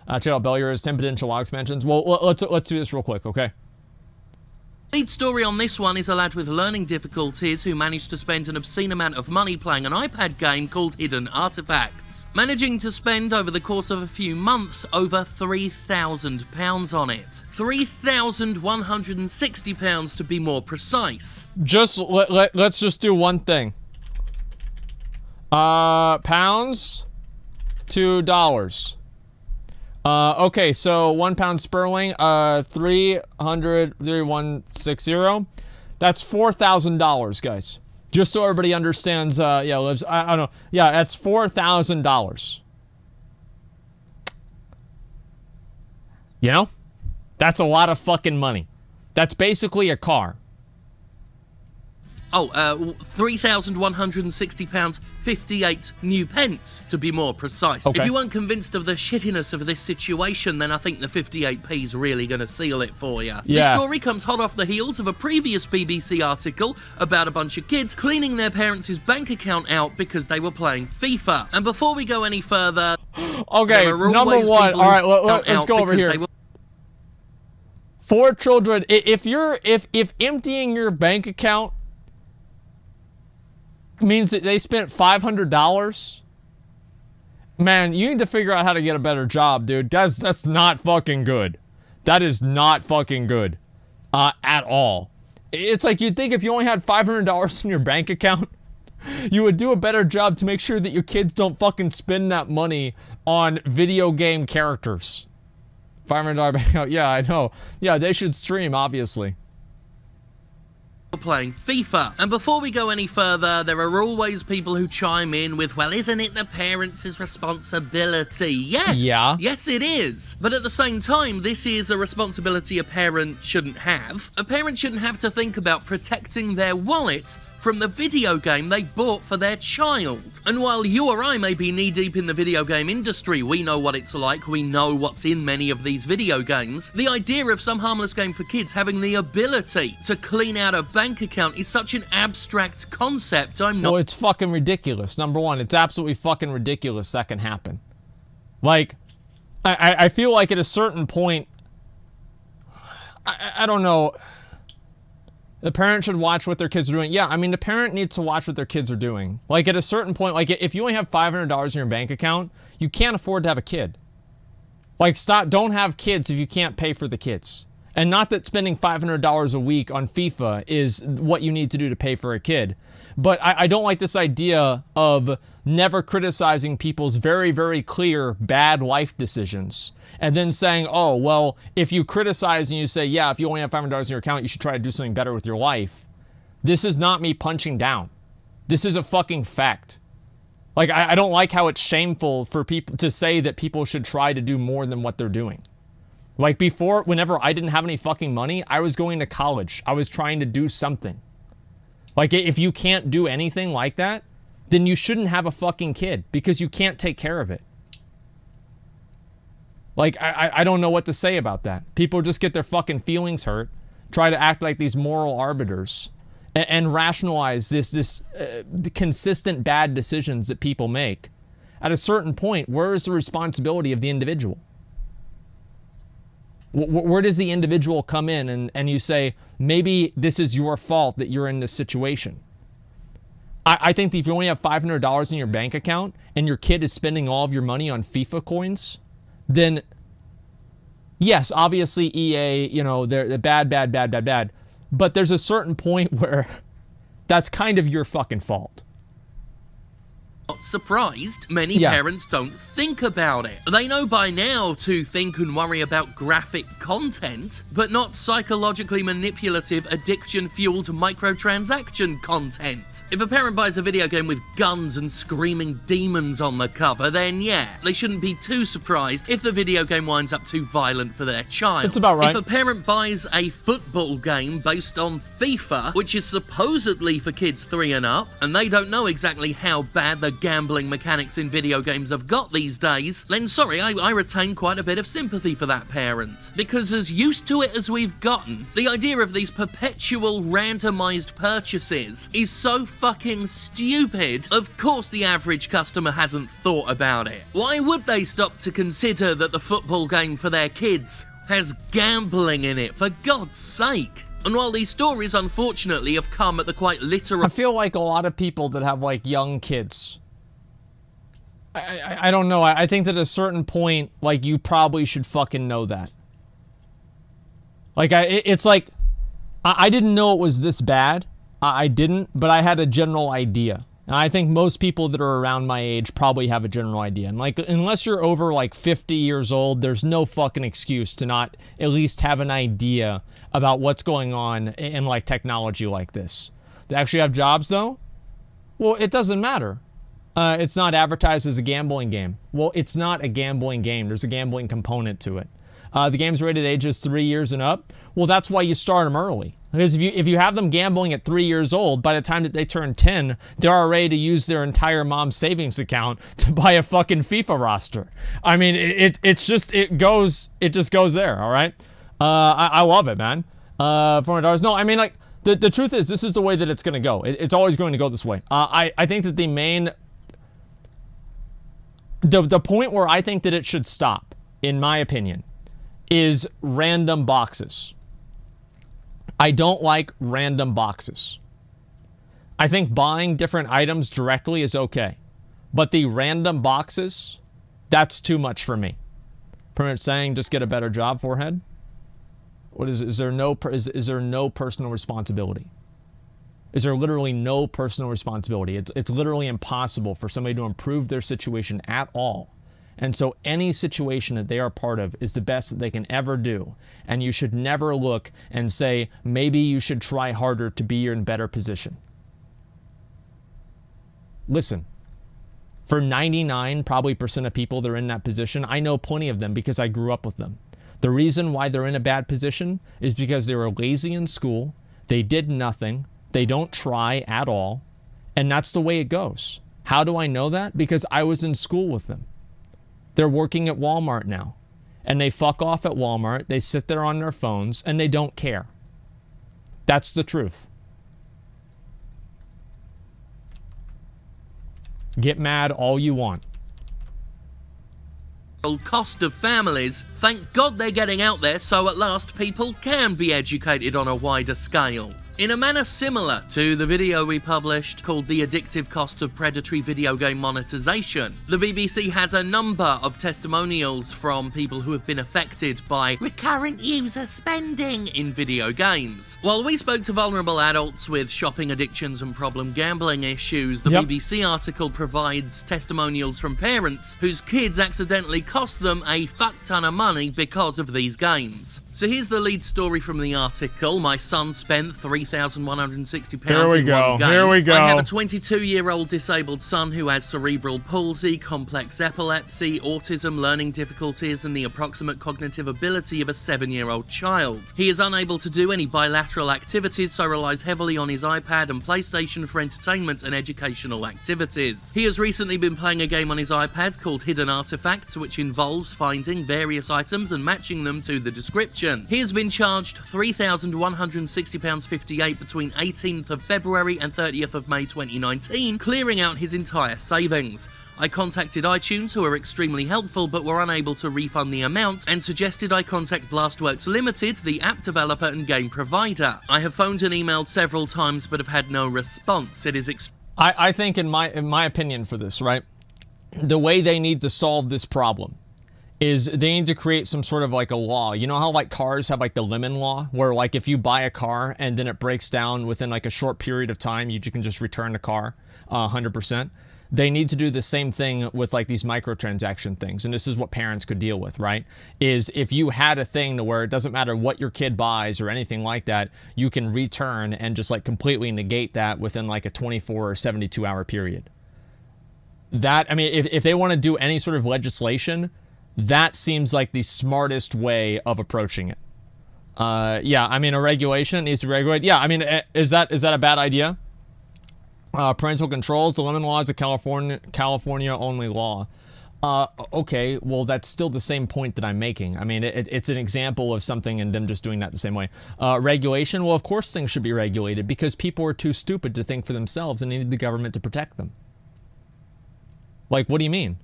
Check out Bellier's 10 potential law expansions. Well, let's do this real quick, okay? Lead story on this one is a lad with learning difficulties who managed to spend an obscene amount of money playing an iPad game called Hidden Artifacts, managing to spend over the course of a few months over £3,000 on it. £3,160 to be more precise. Let's just do one thing. Pounds to dollars. Okay, so £1 sterling, 3,160. That's $4,000, guys. Just so everybody understands, yeah, lives, I don't know. Yeah, that's $4,000. You know? That's a lot of fucking money. That's basically a car. Oh, £3,160, 58 new pence, to be more precise. Okay. If you weren't convinced of the shittiness of this situation, then I think the 58p's really gonna seal it for you. Yeah. This story comes hot off the heels of a previous BBC article about a bunch of kids cleaning their parents' bank account out because they were playing FIFA. And before we go any further... Okay, number one. All right, let's go over here. For children, if emptying your bank account means that they spent $500, man, you need to figure out how to get a better job, dude. That's not fucking good. That is not fucking good at all. It's like you'd think if you only had $500 in your bank account, you would do a better job to make sure that your kids don't fucking spend that money on video game characters. $500 bank account, yeah, I know. Yeah, they should stream, obviously. Playing FIFA. And before we go any further, there are always people who chime in with, well, isn't it the parents' responsibility? Yes. Yeah. Yes, it is. But at the same time, this is a responsibility a parent shouldn't have. A parent shouldn't have to think about protecting their wallet from the video game they bought for their child. And while you or I may be knee-deep in the video game industry, we know what it's like, we know what's in many of these video games, the idea of some harmless game for kids having the ability to clean out a bank account is such an abstract concept, Well, it's fucking ridiculous. Number one, it's absolutely fucking ridiculous that can happen. Like, I feel like at a certain point, I don't know... The parent should watch what their kids are doing. Yeah, I mean, the parent needs to watch what their kids are doing. Like, at a certain point, like, if you only have $500 in your bank account, you can't afford to have a kid. Like, don't have kids if you can't pay for the kids. And not that spending $500 a week on FIFA is what you need to do to pay for a kid. But I don't like this idea of never criticizing people's very, very clear bad life decisions. And then saying, oh, well, if you criticize and you say, yeah, if you only have $500 in your account, you should try to do something better with your life. This is not me punching down. This is a fucking fact. Like, I don't like how it's shameful for people to say that people should try to do more than what they're doing. Like, before, whenever I didn't have any fucking money, I was going to college. I was trying to do something. Like, if you can't do anything like that, then you shouldn't have a fucking kid because you can't take care of it. Like, I don't know what to say about that. People just get their fucking feelings hurt, try to act like these moral arbiters, and rationalize the consistent bad decisions that people make. At a certain point, where is the responsibility of the individual? Where does the individual come in and you say, maybe this is your fault that you're in this situation? I think that if you only have $500 in your bank account and your kid is spending all of your money on FIFA coins, then yes, obviously EA, you know, they're bad. But there's a certain point where that's kind of your fucking fault. Not surprised, many parents don't think about it. They know by now to think and worry about graphic content, but not psychologically manipulative, addiction-fueled microtransaction content. If a parent buys a video game with guns and screaming demons on the cover, then yeah, they shouldn't be too surprised if the video game winds up too violent for their child. That's about right. If a parent buys a football game based on FIFA, which is supposedly for kids 3 and up, and they don't know exactly how bad the gambling mechanics in video games have got these days, then sorry, I retain quite a bit of sympathy for that parent. Because as used to it as we've gotten, the idea of these perpetual randomized purchases is so fucking stupid, of course the average customer hasn't thought about it. Why would they stop to consider that the football game for their kids has gambling in it, for God's sake? And while these stories, unfortunately, have come at the quite literal... I feel like a lot of people that have, like, young kids, I don't know, I think that at a certain point, like, you probably should fucking know that. Like, it's like, I didn't know it was this bad. I didn't, but I had a general idea. And I think most people that are around my age probably have a general idea. And like, unless you're over like 50 years old, there's no fucking excuse to not at least have an idea about what's going on in like technology like this. They actually have jobs though? Well, it doesn't matter. It's not advertised as a gambling game. Well, it's not a gambling game. There's a gambling component to it. The game's rated ages 3 years and up. Well, that's why you start them early. Because if you have them gambling at 3 years old, by the time that they turn 10, they're ready to use their entire mom's savings account to buy a fucking FIFA roster. I mean, it just goes there, all right? I love it, man. $400. No, I mean, like, the truth is, this is the way that it's going to go. It's always going to go this way. I think that the main... The point where I think that it should stop, in my opinion, is random boxes. I don't like random boxes. I think buying different items directly is okay. But the random boxes, that's too much for me. Pretty much saying just get a better job, forehead? What is there no personal responsibility? Is there literally no personal responsibility? It's literally impossible for somebody to improve their situation at all. And so any situation that they are part of is the best that they can ever do. And you should never look and say, maybe you should try harder to be in a better position. Listen, for 99% probably of people that are in that position, I know plenty of them because I grew up with them. The reason why they're in a bad position is because they were lazy in school, they did nothing, they don't try at all, and that's the way it goes. How do I know that? Because I was in school with them. They're working at Walmart now, and they fuck off at Walmart, they sit there on their phones, and they don't care. That's the truth. Get mad all you want. Cost of families, thank God they're getting out there so at last people can be educated on a wider scale. In a manner similar to the video we published called The Addictive Cost of Predatory Video Game Monetization, the BBC has a number of testimonials from people who have been affected by recurrent user spending in video games. While we spoke to vulnerable adults with shopping addictions and problem gambling issues, the BBC article provides testimonials from parents whose kids accidentally cost them a fuck ton of money because of these games. So here's the lead story from the article. My son spent £3,160 in one game. Here we go. I have a 22-year-old disabled son who has cerebral palsy, complex epilepsy, autism, learning difficulties, and the approximate cognitive ability of a 7-year-old child. He is unable to do any bilateral activities, so relies heavily on his iPad and PlayStation for entertainment and educational activities. He has recently been playing a game on his iPad called Hidden Artifacts, which involves finding various items and matching them to the description. He has been charged £3,160.58 between 18th of February and 30th of May 2019, clearing out his entire savings. I contacted iTunes, who are extremely helpful but were unable to refund the amount, and suggested I contact Blastworks Limited, the app developer and game provider. I have phoned and emailed several times but have had no response. It is I think in my opinion for this, right, the way they need to solve this problem is they need to create some sort of like a law. You know how like cars have like the lemon law, where like if you buy a car and then it breaks down within like a short period of time, you can just return the car 100%. They need to do the same thing with like these microtransaction things. And this is what parents could deal with, right? Is if you had a thing to where it doesn't matter what your kid buys or anything like that, you can return and just like completely negate that within like a 24 or 72 hour period. That, I mean, if they want to do any sort of legislation, that seems like the smartest way of approaching it. Yeah, I mean, a regulation needs to be regulated. Yeah, I mean, is that a bad idea? Parental controls, the lemon law is a California only law. Okay, well, that's still the same point that I'm making. I mean, it's an example of something and them just doing that the same way. Regulation, well, of course things should be regulated because people are too stupid to think for themselves and they need the government to protect them. Like, what do you mean?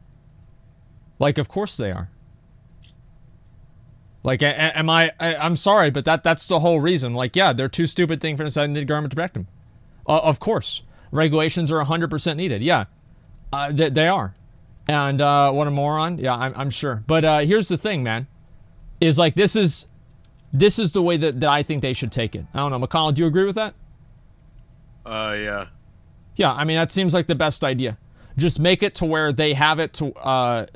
Like, of course they are. Like, I'm sorry, but that's the whole reason. Like, yeah, they're too stupid to think for themselves and need the government to protect them. Of course. Regulations are 100% needed. Yeah, they are. And what a moron. Yeah, I'm sure. But here's the thing, man. Is like this is the way that I think they should take it. I don't know, McConnell, do you agree with that? Yeah. Yeah, I mean, that seems like the best idea. Just make it to where they have it to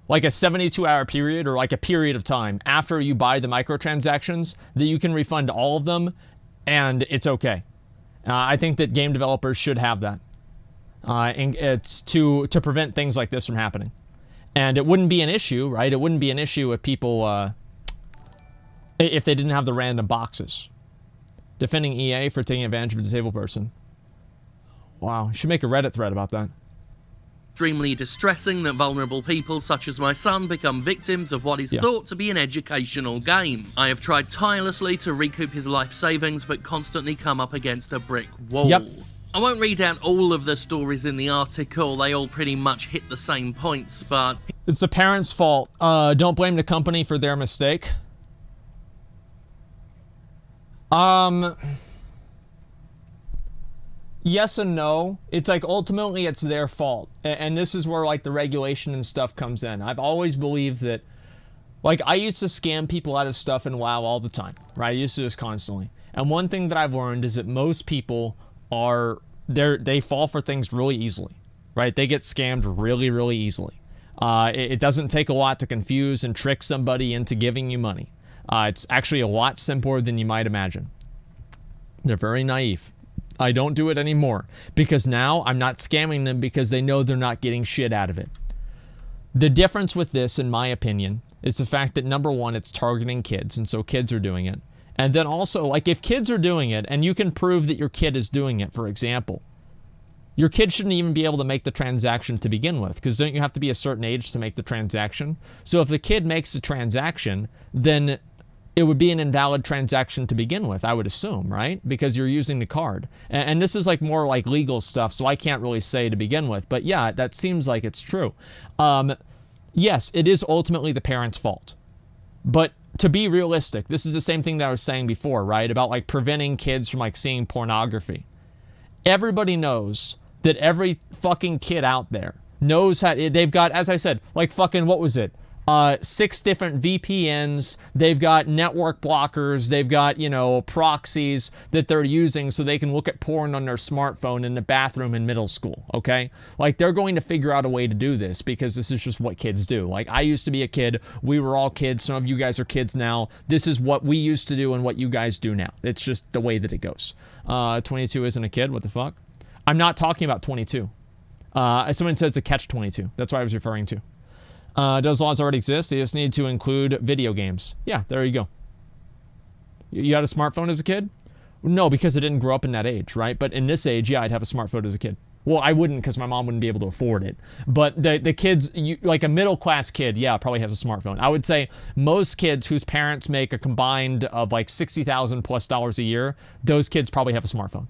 like a 72-hour period or like a period of time after you buy the microtransactions that you can refund all of them and it's okay. I think that game developers should have that. And it's to prevent things like this from happening. And it wouldn't be an issue, right? It wouldn't be an issue if people, if they didn't have the random boxes. Defending EA for taking advantage of a disabled person. Wow, you should make a Reddit thread about that. Extremely distressing that vulnerable people such as my son become victims of what is thought to be an educational game. I have tried tirelessly to recoup his life savings but constantly come up against a brick wall. Yep. I won't read out all of the stories in the article, they all pretty much hit the same points, but... It's the parents' fault. Don't blame the company for their mistake. Yes and no. It's like ultimately it's their fault. And this is where like the regulation and stuff comes in. I've always believed that, like, I used to scam people out of stuff in WoW all the time, right? I used to do this constantly. And one thing that I've learned is that most people they fall for things really easily, right? They get scammed really, really easily. It doesn't take a lot to confuse and trick somebody into giving you money. It's actually a lot simpler than you might imagine. They're very naive. I don't do it anymore because now I'm not scamming them because they know they're not getting shit out of it. The difference with this, in my opinion, is the fact that number one, it's targeting kids, and so kids are doing it. And then also, like, if kids are doing it and you can prove that your kid is doing it, for example, your kid shouldn't even be able to make the transaction to begin with, because don't you have to be a certain age to make the transaction? So if the kid makes the transaction, then it would be an invalid transaction to begin with, I would assume, right? Because you're using the card. And this is like more like legal stuff, so I can't really say to begin with. But yeah, that seems like it's true. Yes, it is ultimately the parents' fault. But to be realistic, this is the same thing that I was saying before, right? About like preventing kids from like seeing pornography. Everybody knows that every fucking kid out there knows how, they've got, as I said, like fucking, what was it? 6 different VPNs, they've got network blockers, they've got, you know, proxies that they're using so they can look at porn on their smartphone in the bathroom in middle school, okay? Like, they're going to figure out a way to do this because this is just what kids do. Like, I used to be a kid, we were all kids, some of you guys are kids now. This is what we used to do and what you guys do now. It's just the way that it goes. 22 isn't a kid, what the fuck? I'm not talking about 22. Someone says a catch-22. That's what I was referring to. Those laws already exist. They just need to include video games. Yeah, there you go. You had a smartphone as a kid? No, because I didn't grow up in that age, right? But in this age, yeah, I'd have a smartphone as a kid. Well, I wouldn't because my mom wouldn't be able to afford it. But the kids, like a middle-class kid, yeah, probably has a smartphone. I would say most kids whose parents make a combined of like $60,000+ a year, those kids probably have a smartphone.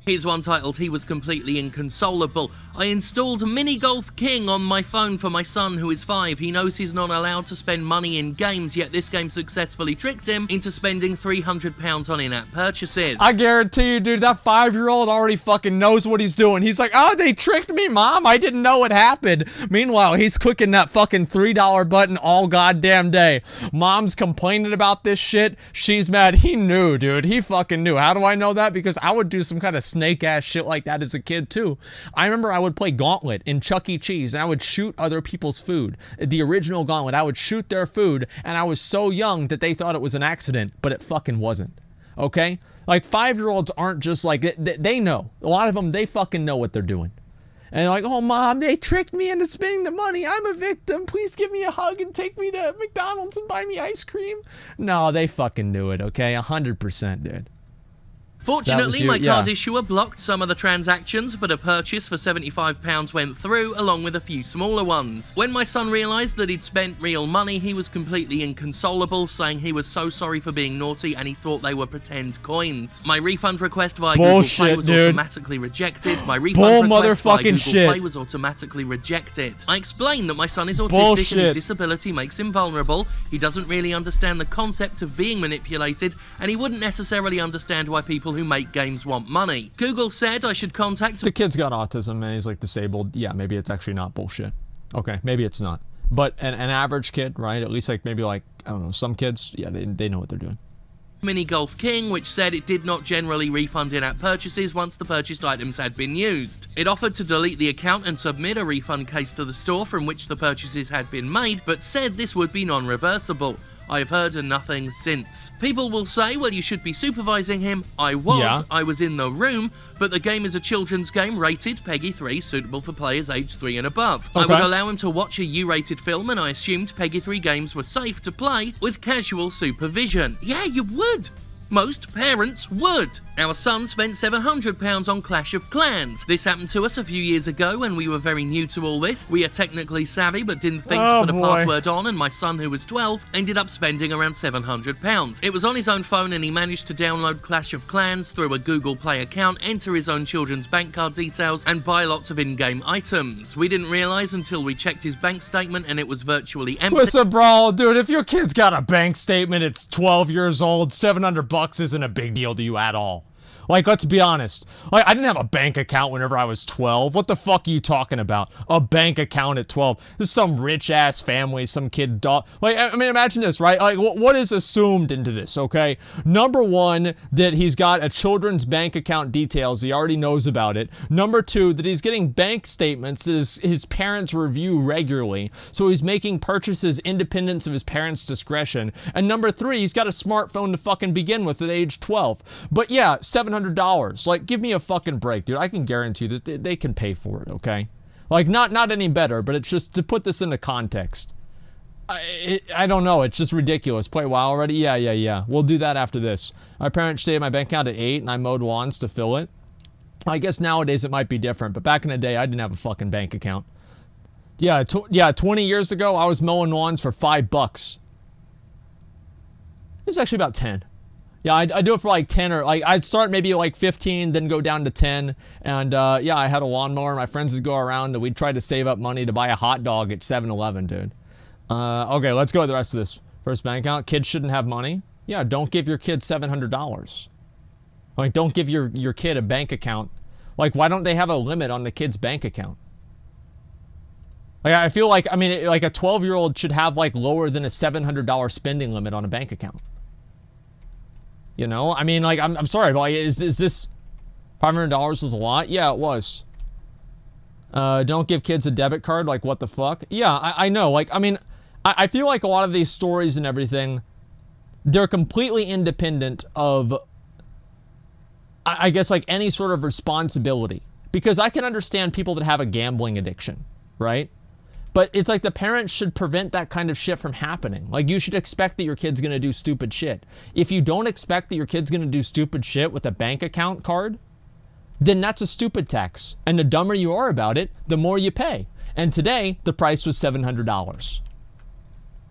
Here's one titled, "He was completely inconsolable. I installed Mini Golf King on my phone for my son who is 5. He knows he's not allowed to spend money in games, yet this game successfully tricked him into spending £300 on in-app purchases." I guarantee you, dude, that 5-year-old already fucking knows what he's doing. He's like, oh, they tricked me, Mom. I didn't know it happened. Meanwhile, he's clicking that fucking $3 button all goddamn day. Mom's complaining about this shit. She's mad. He knew, dude. He fucking knew. How do I know that? Because I would do some kind of snake ass shit like that as a kid too. I remember I would play Gauntlet in Chuck E. Cheese and I would shoot other people's food. The original Gauntlet, I would shoot their food and I was so young that they thought it was an accident, but it fucking wasn't. Okay? Like 5-year-olds aren't just like, they know. A lot of them, they fucking know what they're doing. And they're like, oh, Mom, they tricked me into spending the money. I'm a victim. Please give me a hug and take me to McDonald's and buy me ice cream. No, they fucking knew it, okay? 100%, dude. Fortunately, you, my yeah. card issuer blocked some of the transactions, but a purchase for £75 went through, along with a few smaller ones. When my son realised that he'd spent real money, he was completely inconsolable, saying he was so sorry for being naughty and he thought they were pretend coins. My refund request via Google Play was automatically rejected. My refund request via Google Play was automatically rejected. I explained that my son is autistic and his disability makes him vulnerable. He doesn't really understand the concept of being manipulated, and he wouldn't necessarily understand why people who make games want money. Google said I should contact... The kid's got autism and he's like disabled. Yeah, maybe it's actually not bullshit. Okay, maybe it's not. But an average kid, right? At least like maybe like, I don't know, some kids, yeah, they know what they're doing. Mini Golf King, which said it did not generally refund in-app purchases once the purchased items had been used. It offered to delete the account and submit a refund case to the store from which the purchases had been made, but said this would be non-reversible. I have heard nothing since. People will say, well, you should be supervising him. I was in the room, but the game is a children's game rated PEGI 3, suitable for players aged 3 and above. I would allow him to watch a U-rated film, and I assumed PEGI 3 games were safe to play with casual supervision. Yeah, you would. Most parents would. Our son spent £700 on Clash of Clans. This happened to us a few years ago when we were very new to all this. We are technically savvy but didn't think to put a password on, and my son, who was 12, ended up spending around £700. It was on his own phone and he managed to download Clash of Clans through a Google Play account, enter his own children's bank card details, and buy lots of in-game items. We didn't realise until we checked his bank statement and it was virtually empty. Listen, bro, dude, if your kid's got a bank statement, it's 12 years old, $700 isn't a big deal to you at all. Like, let's be honest. Like, I didn't have a bank account whenever I was 12. What the fuck are you talking about? A bank account at 12. This is some rich-ass family, some kid dog. Like, I mean, imagine this, right? Like, what is assumed into this, okay? Number one, that he's got a children's bank account details. He already knows about it. Number two, that he's getting bank statements that his parents review regularly. So he's making purchases independent of his parents' discretion. And number three, he's got a smartphone to fucking begin with at age 12. But yeah, $700. Like, give me a fucking break, dude. I can guarantee this. They can pay for it, okay? Like, not any better, but it's just to put this into context. I don't know. It's just ridiculous. Play WoW already? Yeah. We'll do that after this. My parents saved my bank account at 8, and I mowed lawns to fill it. I guess nowadays it might be different, but back in the day, I didn't have a fucking bank account. Yeah, 20 years ago, I was mowing lawns for $5. It was actually about 10. Yeah, I do it for like 10, or like I'd start maybe like 15, then go down to 10. And yeah, I had a lawnmower. My friends would go around and we'd try to save up money to buy a hot dog at 7-Eleven, dude. Okay, let's go with the rest of this. First bank account. Kids shouldn't have money. Yeah, don't give your kid $700. Like, don't give your kid a bank account. Like, why don't they have a limit on the kid's bank account? Like, I feel like, I mean, like a 12-year-old should have like lower than a $700 spending limit on a bank account. You know, I mean, like, I'm sorry, but like, is this $500 was a lot? Yeah, it was. Don't give kids a debit card. Like, what the fuck? Yeah, I know. Like, I mean, I feel like a lot of these stories and everything, they're completely independent of, I guess, like any sort of responsibility. Because I can understand people that have a gambling addiction, right? But it's like the parents should prevent that kind of shit from happening. Like, you should expect that your kid's going to do stupid shit. If you don't expect that your kid's going to do stupid shit with a bank account card, then that's a stupid tax. And the dumber you are about it, the more you pay. And today, the price was $700.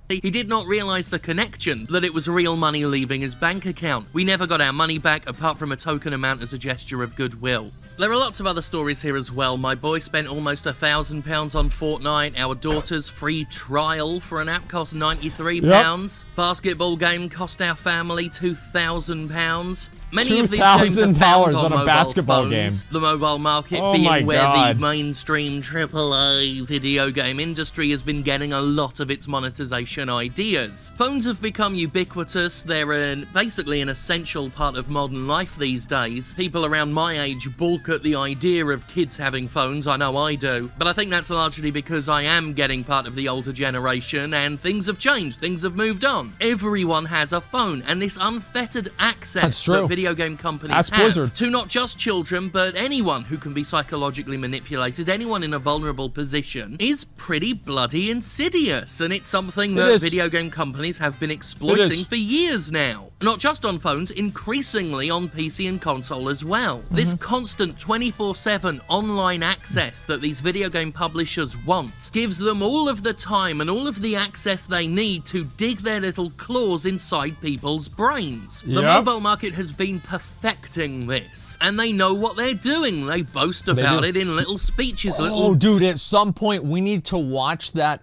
He did not realise the connection, that it was real money leaving his bank account. We never got our money back, apart from a token amount as a gesture of goodwill. There are lots of other stories here as well. My boy spent almost £1,000 on Fortnite. Our daughter's free trial for an app cost £93. Yep. Basketball game cost our family £2,000. Many of these games are found on a basketball game. The mobile market being where the mainstream AAA video game industry has been getting a lot of its monetization ideas. Phones have become ubiquitous. They're basically an essential part of modern life these days. People around my age balk at the idea of kids having phones. I know I do. But I think that's largely because I am getting part of the older generation and things have changed. Things have moved on. Everyone has a phone, and this unfettered access that video game companies have to not just children but anyone who can be psychologically manipulated, anyone in a vulnerable position, is pretty bloody insidious, and it's something that video game companies have been exploiting for years now. Not just on phones, increasingly on PC and console as well. This constant 24/7 online access that these video game publishers want gives them all of the time and all of the access they need to dig their little claws inside people's brains. The mobile market has been perfecting this, and they know what they're doing. They boast about it in little speeches. Oh, dude, at some point we need to watch that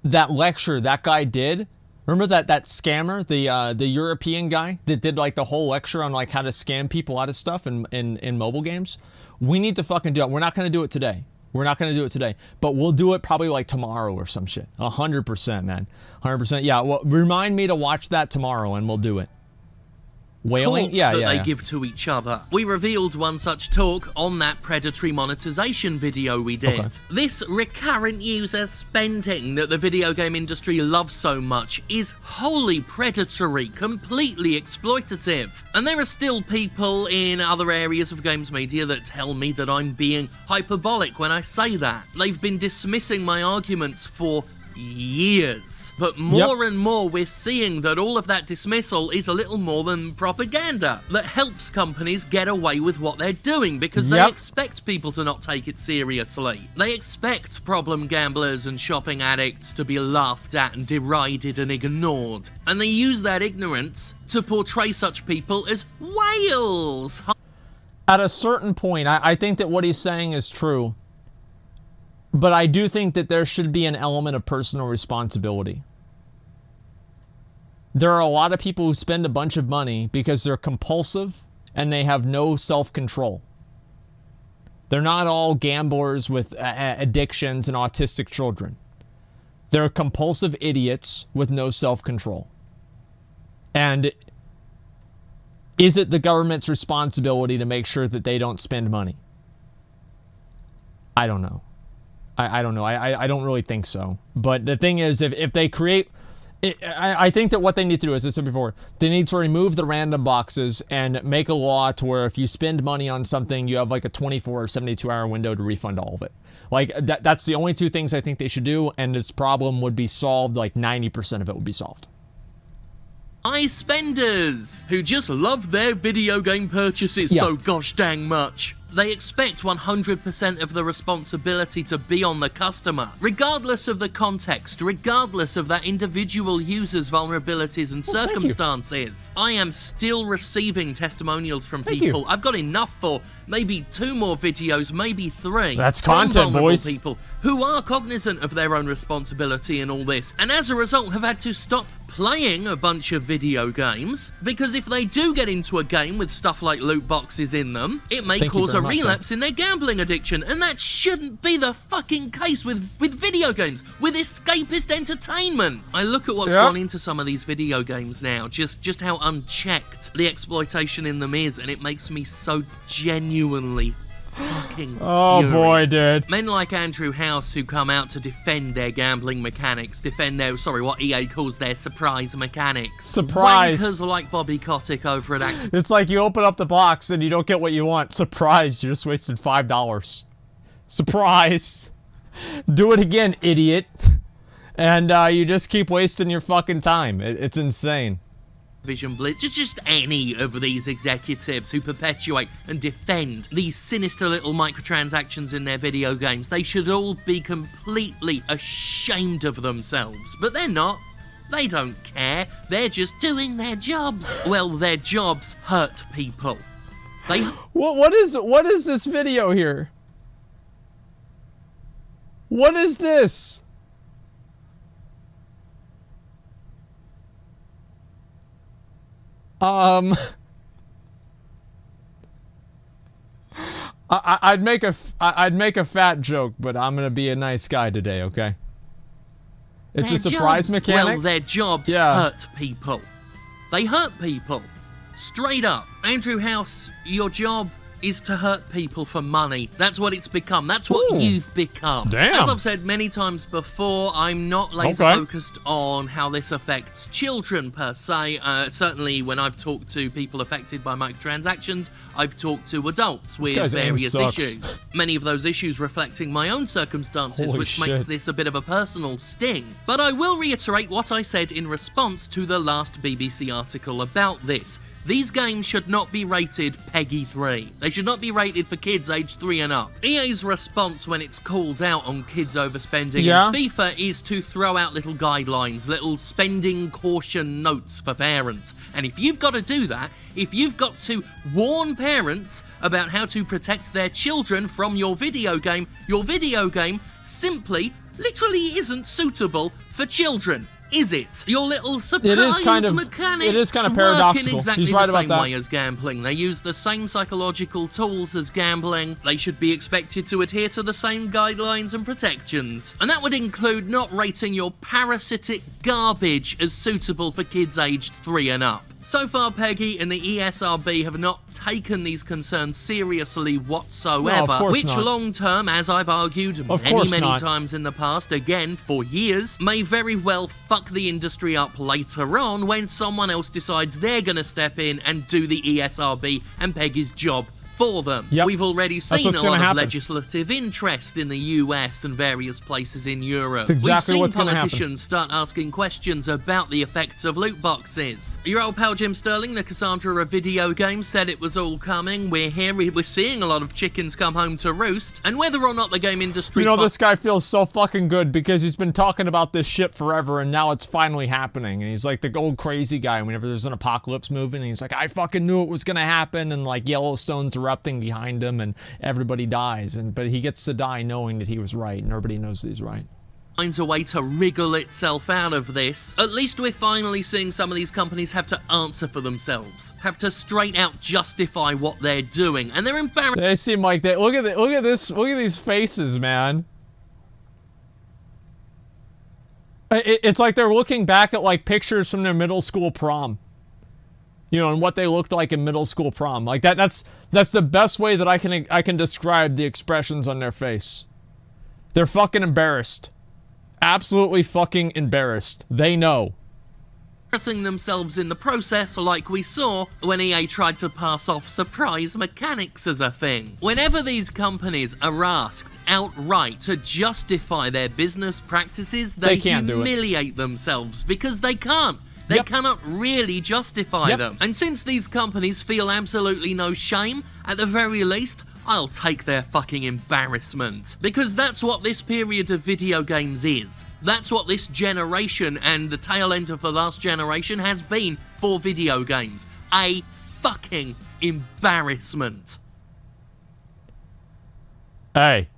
that lecture that guy did. Remember that scammer, the European guy that did like the whole lecture on like how to scam people out of stuff in mobile games? We need to fucking do it. We're not gonna do it today. We're not gonna do it today, but we'll do it probably like tomorrow or some shit. 100%, man. 100%. Yeah. Well, remind me to watch that tomorrow, and we'll do it. Whaling? Talks that they give to each other. We revealed one such talk on that predatory monetization video we did. Okay. This recurrent user spending that the video game industry loves so much is wholly predatory, completely exploitative. And there are still people in other areas of games media that tell me that I'm being hyperbolic when I say that. They've been dismissing my arguments for years. But more and more we're seeing that all of that dismissal is a little more than propaganda that helps companies get away with what they're doing because they expect people to not take it seriously. They expect problem gamblers and shopping addicts to be laughed at and derided and ignored. And they use that ignorance to portray such people as whales. At a certain point, I think that what he's saying is true. But I do think that there should be an element of personal responsibility. There are a lot of people who spend a bunch of money because they're compulsive and they have no self-control. They're not all gamblers with addictions and autistic children. They're compulsive idiots with no self-control. And is it the government's responsibility to make sure that they don't spend money? I don't know. I don't know. I don't really think so. But the thing is, if they create... I think that what they need to do, as I said before, they need to remove the random boxes and make a law to where if you spend money on something, you have like a 24 or 72-hour window to refund all of it. Like, that's the only two things I think they should do, and this problem would be solved, like 90% of it would be solved. High spenders who just love their video game purchases so gosh dang much. They expect 100% of the responsibility to be on the customer, regardless of the context, regardless of that individual user's vulnerabilities and circumstances. I am still receiving testimonials from people. I've got enough for maybe 2 more videos, maybe 3. That's content, boys. People who are cognizant of their own responsibility in all this, and as a result have had to stop playing a bunch of video games, because if they do get into a game with stuff like loot boxes in them, it may cause a relapse in their gambling addiction, and that shouldn't be the fucking case with video games, with escapist entertainment. I look at what's gone into some of these video games now, just how unchecked the exploitation in them is, and it makes me so genuinely fucking furious. Boy, dude. Men like Andrew House who come out to defend their gambling mechanics, defend their, what EA calls their surprise mechanics. Surprise. Wankers like Bobby Kotick over at Activision. It's like you open up the box and you don't get what you want. Surprise, you just wasted $5. Surprise. Do it again, idiot. And you just keep wasting your fucking time. It's insane. Vision Blitz, just any of these executives who perpetuate and defend these sinister little microtransactions in their video games. They should all be completely ashamed of themselves, but they're not. They don't care. They're just doing their jobs. Well, their jobs hurt people. They... What is this video here? What is this? I'd make a fat joke, but I'm gonna be a nice guy today, okay? It's a surprise mechanic. Well, their jobs hurt people. They hurt people. Straight up. Andrew House, your job is to hurt people for money. That's what it's become. That's what you've become. Damn. As I've said many times before, I'm not laser focused on how this affects children per se. Certainly when I've talked to people affected by microtransactions, I've talked to adults with various issues. Many of those issues reflecting my own circumstances, which makes this a bit of a personal sting. But I will reiterate what I said in response to the last BBC article about this. These games should not be rated PEGI 3. They should not be rated for kids aged 3 and up. EA's response when it's called out on kids overspending in FIFA is to throw out little guidelines, little spending caution notes for parents. And if you've got to do that, if you've got to warn parents about how to protect their children from your video game simply, literally isn't suitable for children. Is it? Your little surprise mechanics it is kind of work paradoxical. in exactly He's right the same about that. way as gambling. They use the same psychological tools as gambling. They should be expected to adhere to the same guidelines and protections. And that would include not rating your parasitic garbage as suitable for kids aged 3 and up. So far, PEGI and the ESRB have not taken these concerns seriously whatsoever, which long-term, as I've argued many times in the past, again, for years, may very well fuck the industry up later on when someone else decides they're going to step in and do the ESRB and PEGI's job for them. We've already seen a lot of legislative interest in the US and various places in Europe. We've seen politicians start asking questions about the effects of loot boxes. Your old pal Jim Sterling, the Cassandra of video games, said it was all coming. We're here, we're seeing a lot of chickens come home to roost, and whether or not the game industry... You know, this guy feels so fucking good because he's been talking about this shit forever, and now it's finally happening. And he's like the old crazy guy whenever there's an apocalypse moving, and he's like, I fucking knew it was gonna happen, and like Yellowstone's erupting behind him and everybody dies, but he gets to die knowing that he was right and everybody knows that he's right. Finds a way to wriggle itself out of this. At least we're finally seeing some of these companies have to answer for themselves, have to straight out justify what they're doing, and they're embarrassed. They seem like that. Look at these faces, man. It's like they're looking back at like pictures from their middle school prom. You know, and what they looked like in middle school prom. Like that's the best way that I can describe the expressions on their face. They're fucking embarrassed. Absolutely fucking embarrassed. They know. Embarrassing themselves in the process, like we saw when EA tried to pass off surprise mechanics as a thing. Whenever these companies are asked outright to justify their business practices, they humiliate themselves because they can't. They cannot really justify them. And since these companies feel absolutely no shame, at the very least, I'll take their fucking embarrassment. Because that's what this period of video games is. That's what this generation and the tail end of the last generation has been for video games. A fucking embarrassment. Hey.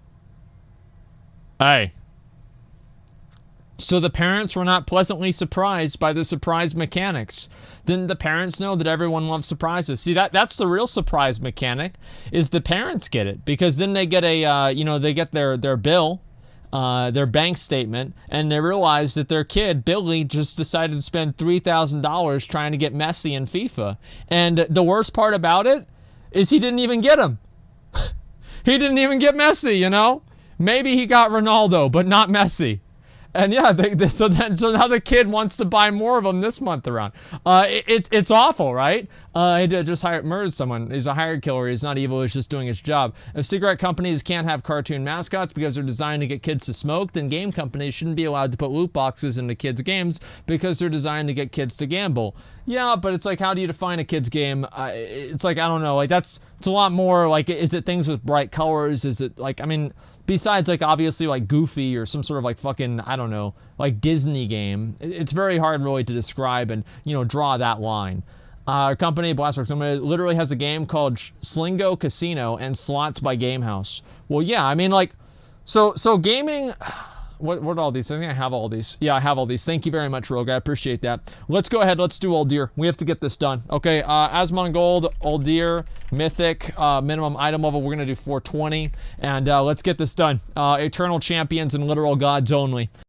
So the parents were not pleasantly surprised by the surprise mechanics. Then the parents know that everyone loves surprises. See, that's the real surprise mechanic, is the parents get it. Because then they get they get their bill, their bank statement, and they realize that their kid, Billy, just decided to spend $3,000 trying to get Messi in FIFA. And the worst part about it is he didn't even get him. He didn't even get Messi, you know? Maybe he got Ronaldo, but not Messi. And yeah, so now the kid wants to buy more of them this month around. It's awful, right? He just murdered someone. He's a hired killer. He's not evil. He's just doing his job. If cigarette companies can't have cartoon mascots because they're designed to get kids to smoke, then game companies shouldn't be allowed to put loot boxes into kids' games because they're designed to get kids to gamble. Yeah, but it's like, how do you define a kid's game? It's like, I don't know. Like it's a lot more like, is it things with bright colors? Is it like, I mean, besides like obviously like Goofy or some sort of like fucking, I don't know, like Disney game, it's very hard really to describe and, draw that line. Our company, Blastworks, literally has a game called Slingo Casino and Slots by Gamehouse. Well, yeah, I mean, like, so gaming... What are all these? I think I have all these. Yeah, I have all these. Thank you very much, Rogue. I appreciate that. Let's go ahead. Let's do Old Deer. We have to get this done. Okay, Asmongold, Old Deer, Mythic, minimum item level. We're going to do 420. And let's get this done. Eternal Champions and Literal Gods only.